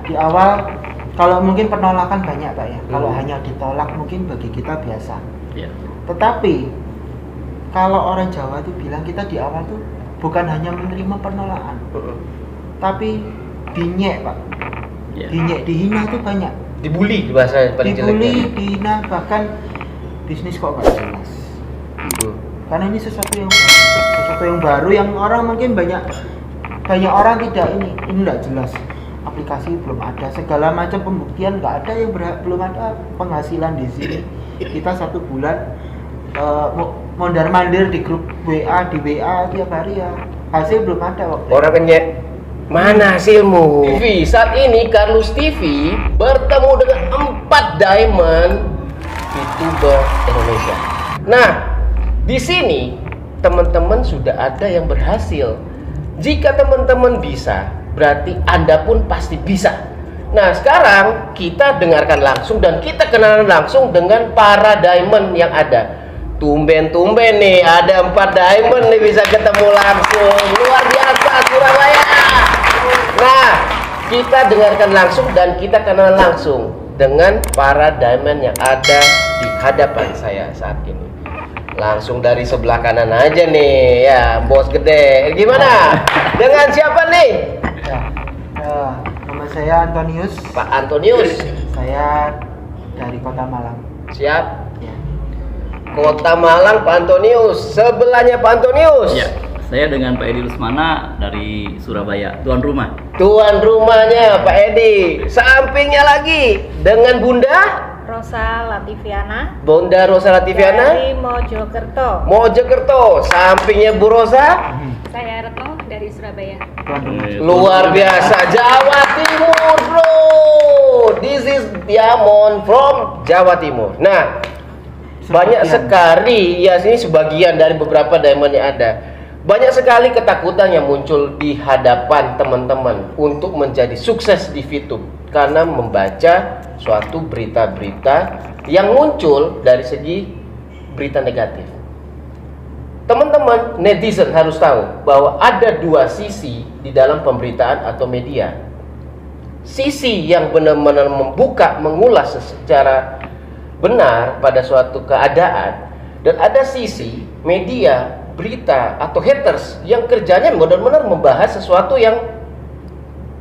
Di awal kalau mungkin penolakan banyak Pak ya. Kalau hanya ditolak mungkin bagi kita biasa. Iya. Tetapi kalau orang Jawa itu bilang kita di awal tuh bukan hanya menerima penolakan, tapi dinyek Pak. Iya. Dinyek, dihina tuh banyak. Dibully bahasa paling jeleknya. Dibully, dihina, bahkan bisnis kok nggak jelas. Karena ini sesuatu yang baru yang orang mungkin banyak orang tidak ini nggak jelas. Aplikasi belum ada, segala macam pembuktian nggak ada, yang belum ada penghasilan di sini. Kita 1 bulan mondar-mandir di grup WA, di WA tiap hari ya, hasil belum ada waktu. Orang kenyek. Mana hasilmu? TV saat ini Carlos TV bertemu dengan 4 diamond YouTuber Indonesia. Nah, di sini teman-teman sudah ada yang berhasil. Jika teman-teman bisa, berarti Anda pun pasti bisa. Nah, sekarang kita dengarkan langsung dan kita kenalan langsung dengan para diamond yang ada. Tumben-tumben nih, ada 4 diamond nih bisa ketemu langsung. Luar biasa Surabaya. Nah, kita dengarkan langsung dan kita kenalan langsung dengan para diamond yang ada di hadapan saya saat ini. Langsung dari sebelah kanan aja nih, ya bos gede. Gimana? Dengan siapa nih? Nama saya Antonius. Pak Antonius. Saya dari Kota Malang. Siap. Ya. Kota Malang, Pak Antonius. Sebelahnya Pak Antonius. Ya, saya dengan Pak Edi Rusmana dari Surabaya, tuan rumah. Tuan rumahnya Pak Edi. Sampingnya lagi dengan Bunda Rosa Lativiana Lativiana dari Mojokerto. Mojokerto. Sampingnya Bu Rosa. Saya Retno dari Surabaya. Luar biasa, Jawa Timur bro. This is Diamond from Jawa Timur. Nah, banyak sekali ya, sini sebagian dari beberapa diamond yang ada. Banyak sekali ketakutan yang muncul di hadapan teman-teman untuk menjadi sukses di VTube karena membaca suatu berita-berita yang muncul dari segi berita negatif. Teman-teman netizen harus tahu bahwa ada 2 sisi di dalam pemberitaan atau media. Sisi yang benar-benar membuka, mengulas secara benar pada suatu keadaan, dan ada sisi media, berita atau haters yang kerjanya benar-benar membahas sesuatu yang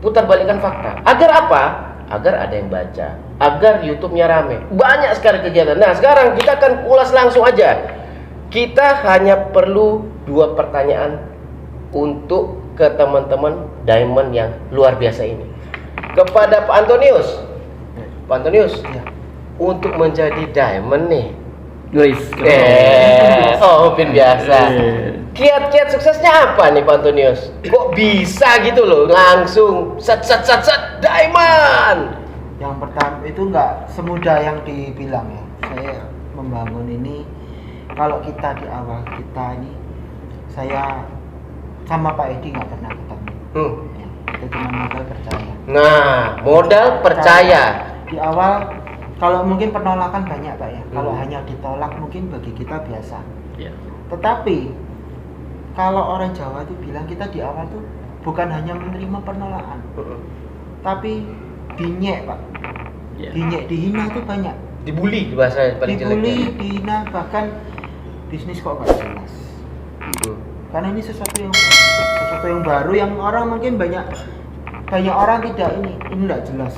putar balikan fakta. Agar apa? Agar ada yang baca, agar YouTube-nya rame. Banyak sekali kegiatan. Nah, sekarang kita akan ulas langsung aja. Kita hanya perlu 2 pertanyaan untuk ke teman-teman diamond yang luar biasa ini. Kepada Pak Antonius. Pak Antonius, Ya. untuk menjadi diamond nih. Guys, Pin biasa. Kiat-kiat suksesnya apa nih Pak Antonius? Kok bisa gitu loh langsung set diamond? Yang pertama itu nggak semudah yang dibilang ya. Saya membangun ini, kalau kita di awal kita ini, saya sama Pak Edi nggak pernah ketemu. Ya, kita cuma modal percaya. Nah, modal percaya. Di awal kalau mungkin penolakan banyak Pak ya. Kalau hanya ditolak mungkin bagi kita biasa. ya. Tetapi kalau orang Jawa itu bilang kita di awal tuh bukan hanya menerima penolakan, tapi dinyek Pak. Ya. Dinyek, dihina tuh banyak. Dibully bahasa paling Dibully, jeleknya. dihina, bahkan bisnis kok nggak jelas. Karena ini sesuatu yang baru yang orang mungkin banyak orang tidak ini nggak jelas.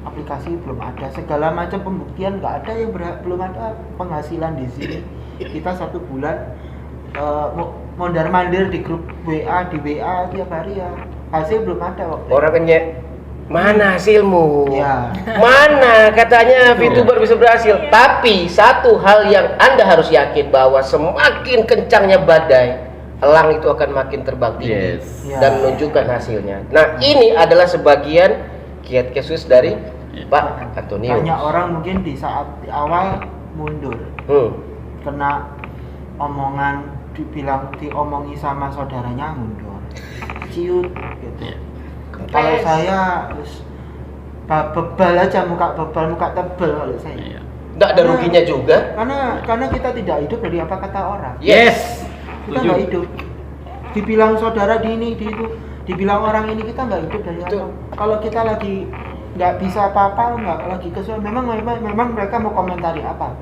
Aplikasi belum ada, segala macam pembuktian nggak ada, yang belum ada penghasilan di sini. Kita 1 bulan mondar-mandir di grup WA, di WA tiap hari ya, hasil belum ada waktu. Orang kenyek. Mana hasilmu? Ya. Mana katanya VTuber bisa berhasil? Tapi satu hal yang Anda harus yakin bahwa semakin kencangnya badai, elang itu akan makin terbang tinggi Yes. dan menunjukkan hasilnya. Nah, ini adalah sebagian kiat-kiat khusus dari Pak Antonius. Banyak orang mungkin di saat di awal mundur, kena omongan, diomongi sama saudaranya mundur, ciut gitu. Kalau saya bebal aja, muka tebel kalau saya. Iya. Nggak ada ruginya juga. Karena kita tidak hidup dari apa kata orang. Yes. Kita nggak hidup. Dibilang saudara di ini, di itu, dibilang orang ini, kita nggak hidup dari apa. Kalau kita lagi nggak bisa apa-apa, nggak lagi kesulitan. Memang mereka mau komentari apa,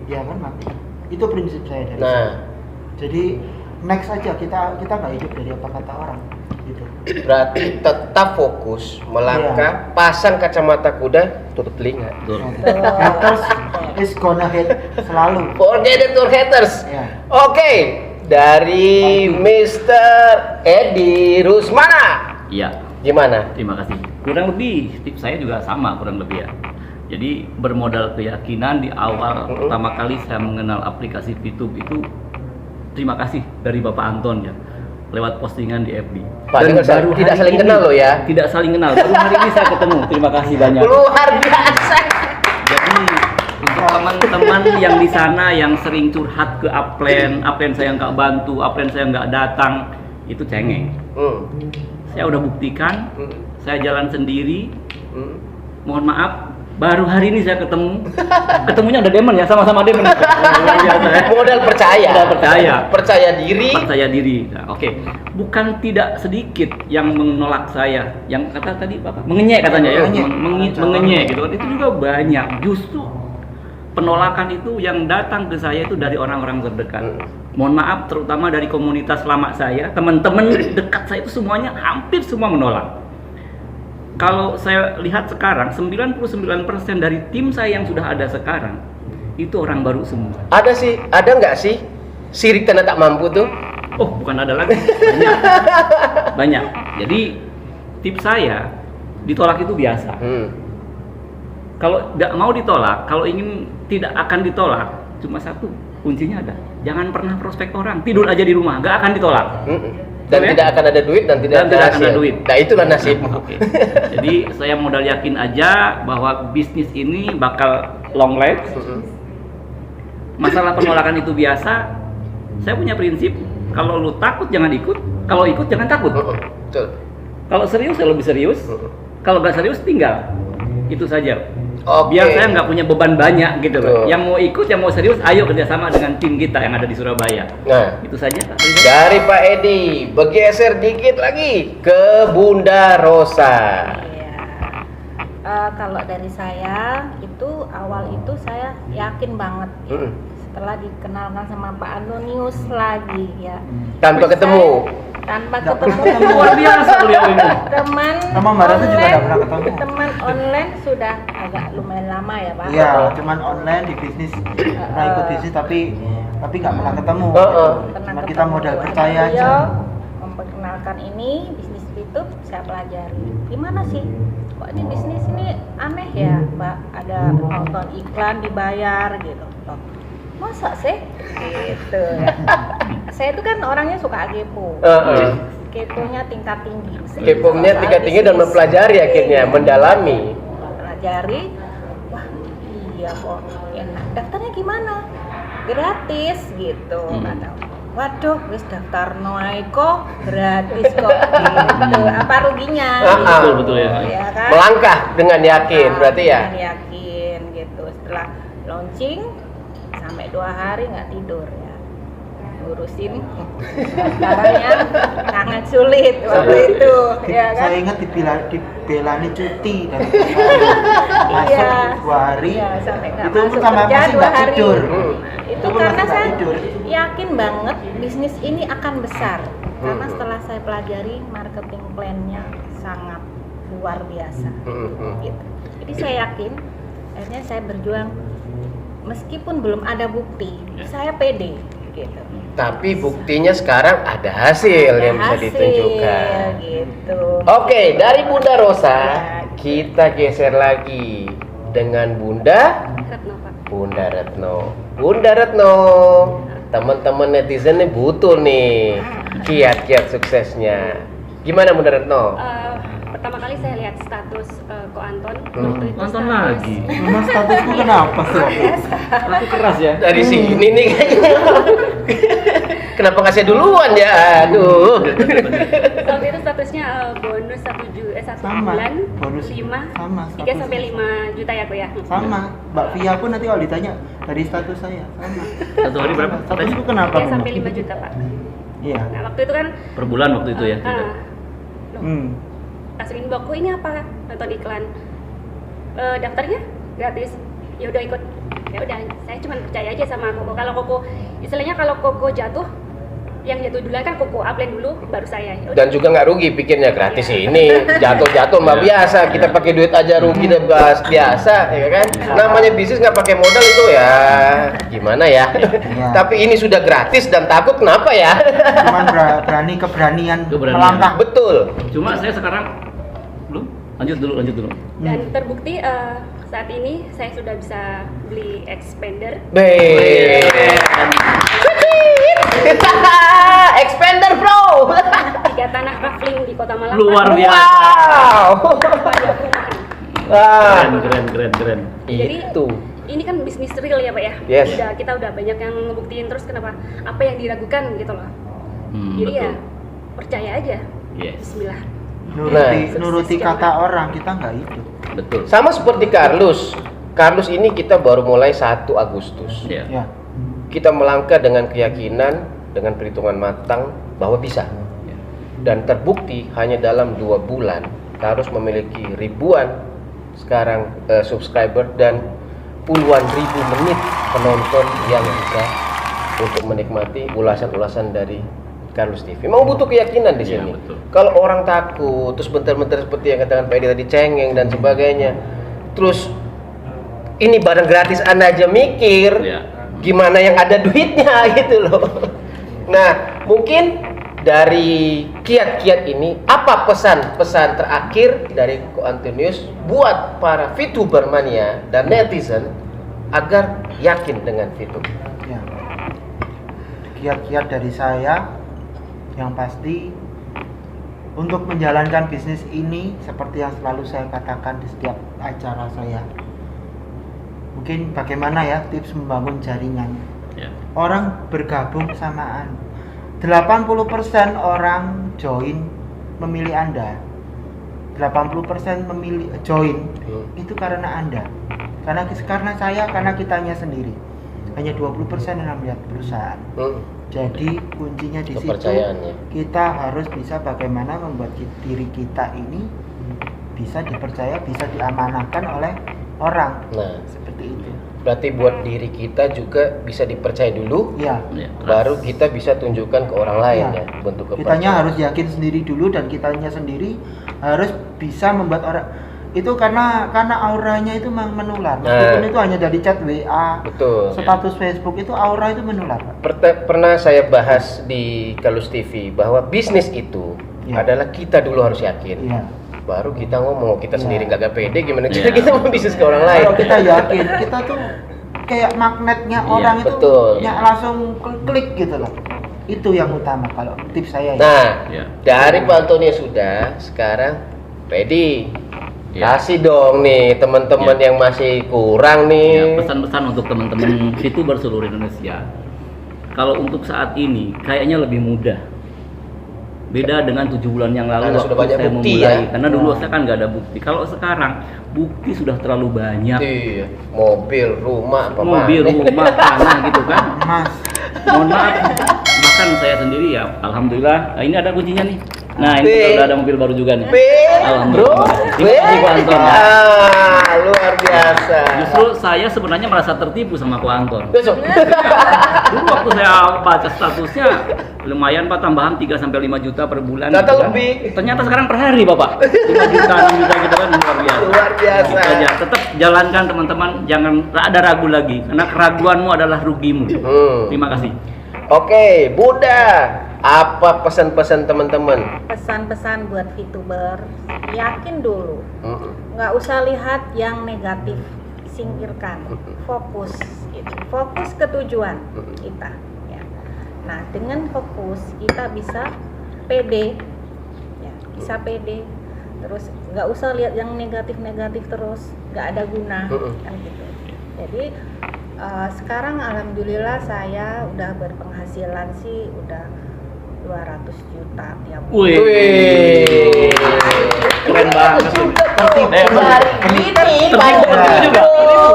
ya kan mati. Itu prinsip saya dari Nah. saya. Jadi next aja, kita nggak hidup dari apa kata orang gitu. Berarti tetap fokus melangkah, pasang kacamata kuda, tutup telinga. Betul. Haters is gonna hate selalu. Forget it or haters. Ya. Oke, dari Mr. Edi Rusmana. Iya. Gimana? Terima kasih. Kurang lebih tips saya juga sama kurang lebih ya. Jadi bermodal keyakinan di awal pertama kali saya mengenal aplikasi VTube itu, terima kasih dari Bapak Anton ya, lewat postingan di FB. Pak, tidak hari saling ini- kenal loh ya. Tidak saling kenal. Baru hari ini saya ketemu. Terima kasih banyak. Luar biasa. Jadi untuk teman-teman yang di sana yang sering curhat ke upline saya nggak bantu, upline saya nggak datang, itu cengeng. Saya udah buktikan, saya jalan sendiri. Mohon maaf, baru hari ini saya ketemunya udah Demon ya, sama-sama Demon. Modal percaya. Modal percaya. Percaya diri. Percaya diri. Nah, oke. Bukan tidak sedikit yang menolak saya, yang kata tadi Bapak, mengenyek katanya ya, mengenyek gitu kan. Itu juga banyak. Justru penolakan itu yang datang ke saya itu dari orang-orang terdekat. Mohon maaf, terutama dari komunitas lama saya, teman-teman dekat saya itu semuanya hampir semua menolak. Kalau saya lihat sekarang, 99% dari tim saya yang sudah ada sekarang itu orang baru semua. Ada nggak sih sirik tanda tak mampu tuh? Oh, bukan ada lagi. Banyak. Jadi tips saya, ditolak itu biasa. Kalau nggak mau ditolak, kalau ingin tidak akan ditolak, cuma satu kuncinya ada. Jangan pernah prospek orang, tidur aja di rumah, nggak akan ditolak. Dan Oke? tidak akan ada duit dan tidak Dan tidak akan hasil. ada duit. Nah, itulah nasibmu. Oke. Jadi saya modal yakin aja bahwa bisnis ini bakal long life. Masalah penolakan itu biasa. Saya punya prinsip, kalau lu takut jangan ikut, kalau ikut jangan takut. Betul. Kalau serius ya lebih serius, kalau nggak serius tinggal. Itu saja. Oke. Biar saya nggak punya beban banyak gitu loh. Betul. Yang mau ikut, yang mau serius, ayo kerjasama dengan tim kita yang ada di Surabaya. Nah, Itu saja Pak. dari Pak Edi bergeser dikit lagi ke Bunda Rosa. Iya. Kalau dari saya itu awal itu saya yakin banget ya. Setelah dikenalkan sama Pak Antonius lagi ya. Tanpa Terus ketemu. Tanpa Nggak ketemu. pernah Luar biasa beliau ini. Teman Sama Mbak Ratu juga online- nggak pernah ketemu. Teman online sudah agak lumayan lama ya Pak. Iya, cuman online di bisnis, pernah ikut bisnis tapi nggak pernah ketemu. Pernah Cuma kita ketemu modal ada percaya aja. beliau memperkenalkan ini bisnis YouTube, saya pelajari. Gimana sih? Kok ini bisnis ini aneh ya, Mbak? Ada nonton iklan dibayar gitu. Loh, masa sih? Gitu ya. Saya itu kan orangnya suka kepo. Keponya tingkat tinggi. Keponya tingkat tinggi dan mempelajari akhirnya, mendalami. Pelajari, wah iya kok enak. Daftarnya gimana? Gratis gitu kata. Waduh, wis daftar noai kok gratis kok gitu. Apa ruginya? Betul, betul ya. Ya kan? Melangkah dengan yakin, berarti ya. Dengan yakin gitu. Setelah launching sampai 2 hari nggak tidur ya. Ngurusin barangnya sangat sulit waktu itu ya kan. Saya ingat dibelani cuti dan masuk Iya. 2 hari. Iya, sampai nggak Itu masuk sama kerja masih 2 nggak hari. tidur. Itu Itu pun karena masih nggak saya tidur. yakin banget bisnis ini akan besar. Karena setelah saya pelajari marketing plan-nya sangat luar biasa. Gitu. Jadi saya yakin, akhirnya saya berjuang meskipun belum ada bukti, saya pede gitu. Tapi buktinya sekarang ada hasil yang bisa Hasil, ditunjukkan. gitu. Oke, dari Bunda Rosa Ya. kita geser lagi dengan Bunda Retno Pak. Bunda Retno. Teman-teman netizen nih butuh nih kiat-kiat suksesnya. Gimana Bunda Retno? Pertama kali saya lihat status Ko Anton. Waktu itu Nonton status- lagi. Memang statusku kenapa sih? Aku keras ya. Dari sini nih kayaknya. Kenapa ngasih duluan ya? Aduh. Waktu itu statusnya bonus 1 Sama, bulan bonus 5 sama, 3 sampai statusnya. 5 juta ya Ko ya. Sama, Mbak Via pun nanti kalau ditanya dari status saya sama. Satu hari berapa? Statusku kenapa? 3 sampai Bang? 5 juta Pak. Iya. Nah waktu itu kan Per bulan waktu itu ya. loh, Hmm. pas inboxku ini apa nonton iklan daftarnya gratis. Ya udah ikut. Ya udah, saya cuma percaya aja sama Koko. Kalau Koko, istilahnya kalau Koko jatuh, yang jatuh duluan kan Koko upline dulu, baru saya. Ya udah. Dan juga nggak rugi, pikirnya gratis ini jatuh-jatuh mah Iya. biasa, kita pakai duit aja rugi dan biasa, ya kan? Namanya bisnis nggak pakai modal itu ya gimana ya? Iya. Tapi ini sudah gratis dan takut kenapa ya? Cuman keberanian Keberanian. melangkah. Betul. Cuma saya sekarang belum. Lanjut dulu. Dan terbukti saat ini saya sudah bisa beli expander. Be. Expander bro. 3 tanah kafling di Kota Malang. Luar Pak. biasa. Wow. Banyak perumahan. Wah. Keren. Jadi Itu. ini kan bisnis real ya Pak ya. Yes. Kita udah banyak yang ngebuktiin, terus kenapa apa yang diragukan gitu loh. Jadi Betul. ya percaya aja. Yes. Bismillah. Nuruti kata orang, kita nggak itu. Betul. Sama seperti Carlos. Carlos ini kita baru mulai 1 Agustus. Ya. Ya. Kita melangkah dengan keyakinan, dengan perhitungan matang bahwa bisa. Ya. Dan terbukti hanya dalam 2 bulan Carlos memiliki ribuan sekarang subscriber dan puluhan ribu menit penonton yang bisa untuk menikmati ulasan-ulasan dari Carlos TV. Mau butuh keyakinan di Iya, sini. betul. Kalau orang takut, terus bentar-bentar seperti yang katakan Pak Edi tadi cengeng dan sebagainya. Terus ini barang gratis Anda aja mikir, Iya. gimana yang ada duitnya gitu loh. Nah, mungkin dari kiat-kiat ini apa pesan-pesan terakhir dari Ko Antonius buat para VTuber mania dan netizen agar yakin dengan VTuber? Ya. Kiat-kiat dari saya yang pasti untuk menjalankan bisnis ini seperti yang selalu saya katakan di setiap acara saya. Mungkin bagaimana ya tips membangun jaringan. Ya. Orang bergabung samaan. 80% orang join memilih Anda. 80% memilih join itu karena Anda. Karena saya, karena kitanya sendiri. Hanya 20% yang melihat perusahaan. Jadi kuncinya di situ. Kepercayaannya. Kita harus bisa bagaimana membuat diri kita ini bisa dipercaya, bisa diamanahkan oleh orang. Nah, Seperti itu. berarti buat diri kita juga bisa dipercaya dulu, Ya. Ya. baru kita bisa tunjukkan ke orang lain Ya. ya, bentuk Kitanya kepercayaan. harus yakin sendiri dulu dan kitanya sendiri harus bisa membuat orang itu karena auranya itu menular. Meskipun itu hanya dari chat WA, Betul. status Facebook itu aura itu menular, Pak. Pernah saya bahas di Kalus TV bahwa bisnis itu Ya. adalah kita dulu harus yakin. Iya. Baru kita ngomong, kita Ya. sendiri nggak pede gimana Ya. kita mau bisnis ke orang lain. Kalau kita yakin, kita tuh kayak magnetnya Iya, orang itu betul. langsung klik gitu loh. Itu yang utama kalau tips saya ya. Nah, Ya. dari Pak Antoni sudah, sekarang Pedi. Ya. Kasih dong nih teman-teman Ya. yang masih kurang Ya, nih. pesan-pesan untuk teman-teman VTuber seluruh Indonesia. Kalau untuk saat ini kayaknya lebih mudah. Beda dengan 7 bulan yang lalu Karena sudah banyak saya bukti memulai. ya. Karena dulu saya kan nggak ada bukti. Kalau sekarang bukti sudah terlalu banyak. Iya, mobil, rumah, apa Mobil, mana. rumah, tanah gitu kan. Mas, Mohon maaf, bahkan saya sendiri ya, alhamdulillah. Nah, ini ada kuncinya nih. Nah, ini Be. udah ada mobil baru juga nih. Bro, Alhamdulillah. Terima kasih, Pak Anton. Ah, luar biasa. Justru saya sebenarnya merasa tertipu sama Ko Anton. Besok. Dulu waktu saya baca statusnya lumayan Pak, tambahan 3-5 juta per bulan. Ternyata gitu kan. lebih. Ternyata sekarang per hari Bapak. 5 juta, 6 juta gitu kan luar biasa. Luar biasa. Gitu aja. Tetap jalankan teman-teman, jangan ada ragu lagi karena keraguanmu adalah rugimu. Terima kasih. Oke, Buddha, apa pesan-pesan teman-teman? Pesan-pesan buat VTuber, yakin dulu, nggak usah lihat yang negatif, singkirkan, fokus gitu. Fokus ke tujuan kita ya. Nah, dengan fokus kita bisa pede ya, bisa pede, terus nggak usah lihat yang negatif terus, nggak ada guna kan gitu. Jadi sekarang alhamdulillah saya udah berpenghasilan sih udah 200 juta tiap bulan. Wih. Keren banget. Tertipu hari ini, Tertipu juga.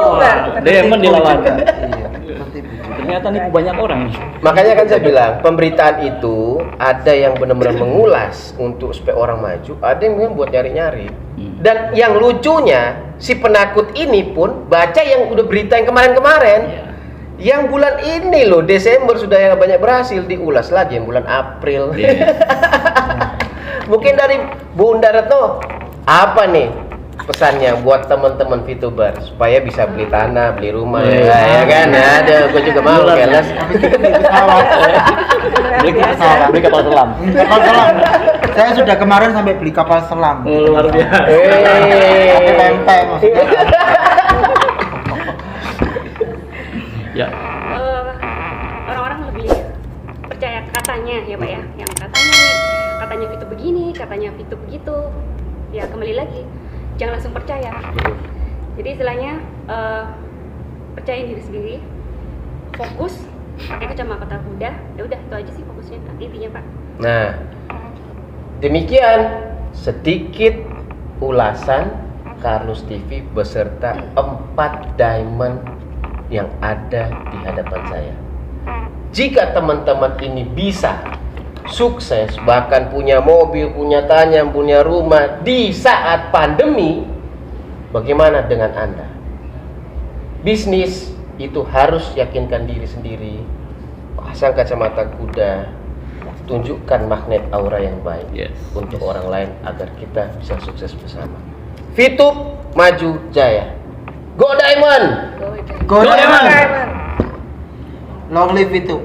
Bukan. Demon dilawan. Iya, tertipu. Ternyata nih banyak orang. Makanya kan saya bilang, pemberitaan itu ada yang benar-benar mengulas untuk supaya orang maju, ada yang buat nyari-nyari. Dan yang lucunya, si penakut ini pun baca yang udah berita yang kemarin-kemarin. Iya. Yang bulan ini loh, Desember sudah yang banyak berhasil, diulas lagi yang bulan April. Iya. Mungkin dari Bunda Retno, apa nih pesannya buat teman-teman VTuber supaya bisa beli tanah, beli rumah, ya kan? Ada, gue juga mau kelas. Habis itu beli pesawat. Beli kapal selam. Kapal selam. Saya sudah kemarin sampai beli kapal selam. Luar biasa. Tapi tempe maksudnya. Ya. Orang-orang lebih percaya katanya ya Pak ya, yang katanya Fitu begini, katanya Fitu begitu. Ya kembali lagi, jangan langsung percaya. Jadi istilahnya percaya diri sendiri, fokus, pakai kacamata kuda, ya udah itu aja sih fokusnya intinya Pak. Nah, demikian sedikit ulasan Carlos TV beserta 4 diamond yang ada di hadapan saya. Jika teman-teman ini bisa sukses, bahkan punya mobil, punya tanah, punya rumah di saat pandemi, bagaimana dengan Anda? Bisnis itu harus yakinkan diri sendiri, pasang kacamata kuda, tunjukkan magnet aura yang baik untuk orang lain agar kita bisa sukses bersama. Fitup maju jaya. Go Diamond! Go Diamond. Diamond. Long live itu.